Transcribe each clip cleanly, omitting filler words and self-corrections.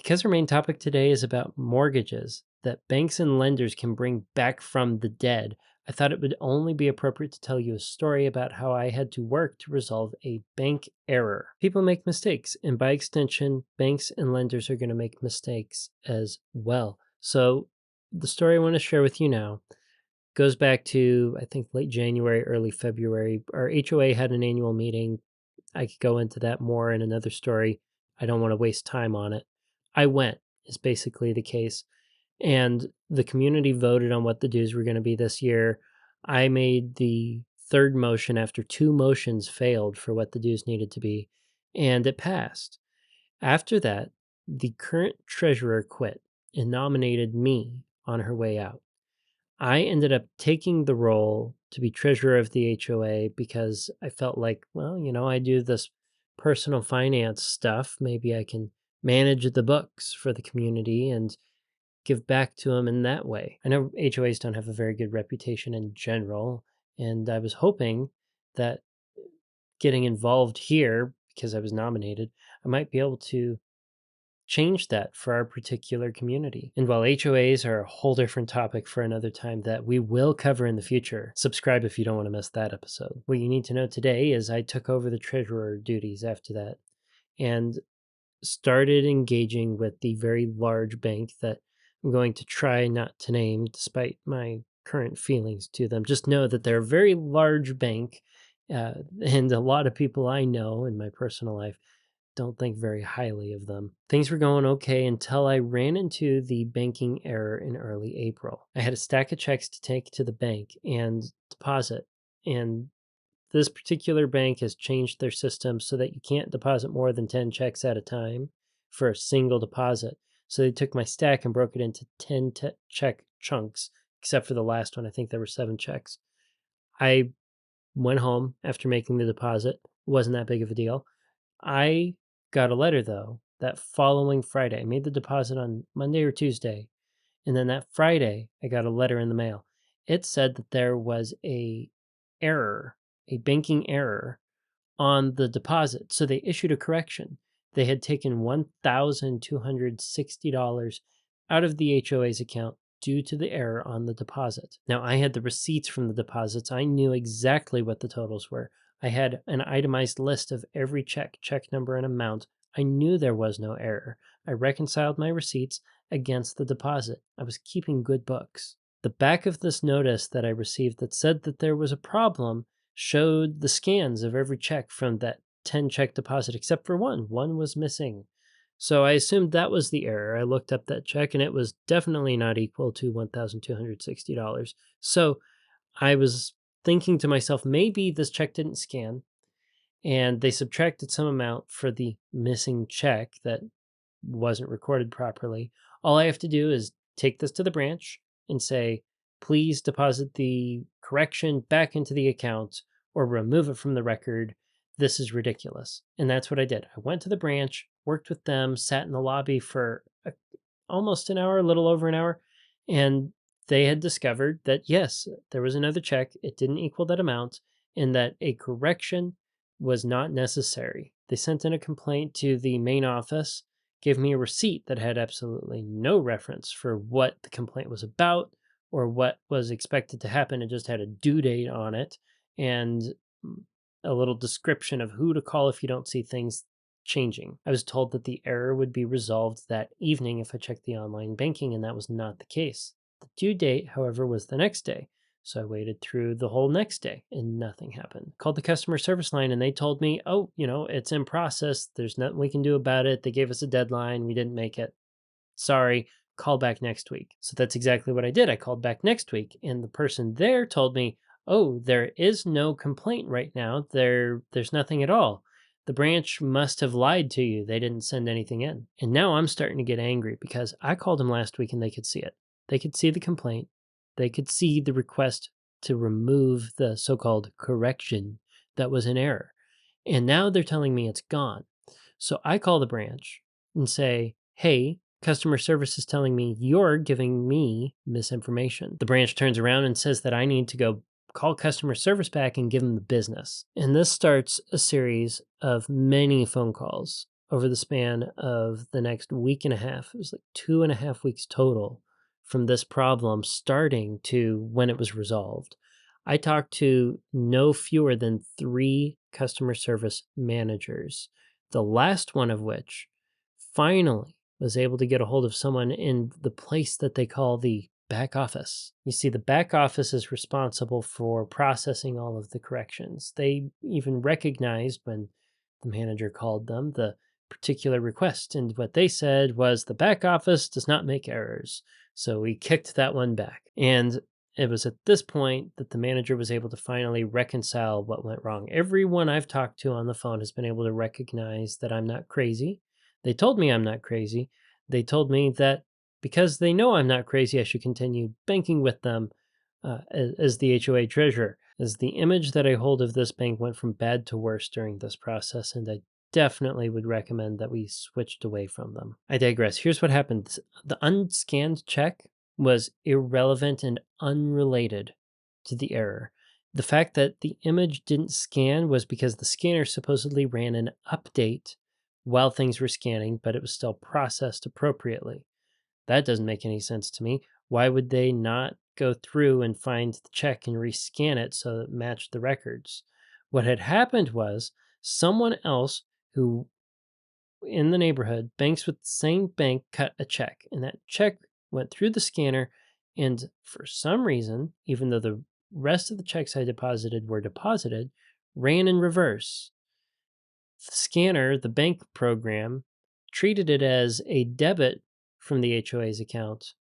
Because our main topic today is about mortgages that banks and lenders can bring back from the dead, I thought it would only be appropriate to tell you a story about how I had to work to resolve a bank error. People make mistakes, and by extension, banks and lenders are going to make mistakes as well. So, the story I want to share with you now goes back to, I think, late January, early February. Our HOA had an annual meeting. I could go into that more in another story. I don't want to waste time on it. I went, is basically the case. And the community voted on what the dues were going to be this year. I made the third motion after two motions failed for what the dues needed to be, and it passed. After that, the current treasurer quit and nominated me on her way out. I ended up taking the role to be treasurer of the HOA because I felt like, well, I do this personal finance stuff. Maybe I can manage the books for the community and give back to them in that way. I know HOAs don't have a very good reputation in general, and I was hoping that getting involved here, because I was nominated, I might be able to change that for our particular community. And while HOAs are a whole different topic for another time that we will cover in the future, subscribe if you don't want to miss that episode. What you need to know today is I took over the treasurer duties after that and started engaging with the very large bank that I'm going to try not to name despite my current feelings to them. Just know that they're a very large bank, and a lot of people I know in my personal life don't think very highly of them. Things were going okay until I ran into the banking error in early April. I had a stack of checks to take to the bank and deposit, and this particular bank has changed their system so that you can't deposit more than 10 checks at a time for a single deposit. So they took my stack and broke it into 10 check chunks, except for the last one. I think there were 7 checks. I went home after making the deposit. It wasn't that big of a deal. I got a letter, though, that following Friday. I made the deposit on Monday or Tuesday, and then that Friday, I got a letter in the mail. It said that there was error, a banking error on the deposit. So they issued a correction. They had taken $1,260 out of the HOA's account due to the error on the deposit. Now, I had the receipts from the deposits. I knew exactly what the totals were. I had an itemized list of every check number, and amount. I knew there was no error. I reconciled my receipts against the deposit. I was keeping good books. The back of this notice that I received that said that there was a problem showed the scans of every check from that 10 check deposit, except for one. One was missing. So I assumed that was the error. I looked up that check and it was definitely not equal to $1,260. So I was thinking to myself, maybe this check didn't scan and they subtracted some amount for the missing check that wasn't recorded properly. All I have to do is take this to the branch and say, please deposit the correction back into the account or remove it from the record. This is ridiculous. And that's what I did. I went to the branch, worked with them, sat in the lobby for almost an hour, a little over an hour, and they had discovered that, yes, there was another check. It didn't equal that amount, and that a correction was not necessary. They sent in a complaint to the main office, gave me a receipt that had absolutely no reference for what the complaint was about or what was expected to happen. It just had a due date on it and a little description of who to call if you don't see things changing. I was told that the error would be resolved that evening if I checked the online banking, and that was not the case. The due date, however, was the next day. So I waited through the whole next day and nothing happened. Called the customer service line and they told me, oh, it's in process. There's nothing we can do about it. They gave us a deadline. We didn't make it. Sorry, call back next week. So that's exactly what I did. I called back next week and the person there told me, oh, there is no complaint right now. There's nothing at all. The branch must have lied to you. They didn't send anything in. And now I'm starting to get angry because I called them last week and they could see it. They could see the complaint. They could see the request to remove the so-called correction that was in error. And now they're telling me it's gone. So I call the branch and say, hey, customer service is telling me you're giving me misinformation. The branch turns around and says that I need to go call customer service back and give them the business. And this starts a series of many phone calls over the span of the next week and a half. It was like 2.5 weeks total from this problem starting to when it was resolved. I talked to no fewer than 3 customer service managers, the last one of which finally was able to get a hold of someone in the place that they call the back office. You see, the back office is responsible for processing all of the corrections. They even recognized when the manager called them the particular request, and what they said was the back office does not make errors. So we kicked that one back. And it was at this point that the manager was able to finally reconcile what went wrong. Everyone I've talked to on the phone has been able to recognize that I'm not crazy. They told me I'm not crazy. They told me that because they know I'm not crazy, I should continue banking with them as the HOA treasurer. As the image that I hold of this bank went from bad to worse during this process, and I definitely would recommend that we switched away from them. I digress. Here's what happened. The unscanned check was irrelevant and unrelated to the error. The fact that the image didn't scan was because the scanner supposedly ran an update while things were scanning, but it was still processed appropriately. That doesn't make any sense to me. Why would they not go through and find the check and rescan it so it matched the records? What had happened was someone else who in the neighborhood banks with the same bank cut a check, and that check went through the scanner. And for some reason, even though the rest of the checks I deposited were deposited, ran in reverse. The scanner, the bank program, treated it as a debit from the HOA's account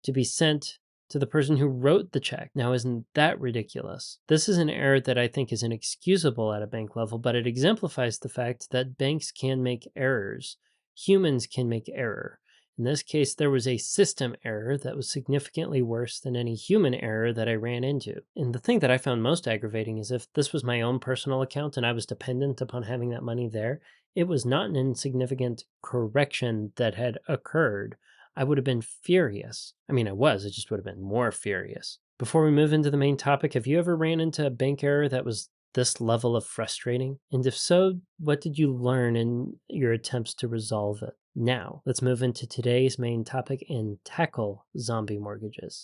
to be sent to the person who wrote the check. Now, isn't that ridiculous? This is an error that I think is inexcusable at a bank level, but it exemplifies the fact that banks can make errors. Humans can make error. In this case, there was a system error that was significantly worse than any human error that I ran into. And the thing that I found most aggravating is if this was my own personal account and I was dependent upon having that money there, it was not an insignificant correction that had occurred. I would have been furious. I mean, I just would have been more furious. Before we move into the main topic, have you ever ran into a bank error that was this level of frustrating? And if so, what did you learn in your attempts to resolve it? Now, let's move into today's main topic and tackle zombie mortgages.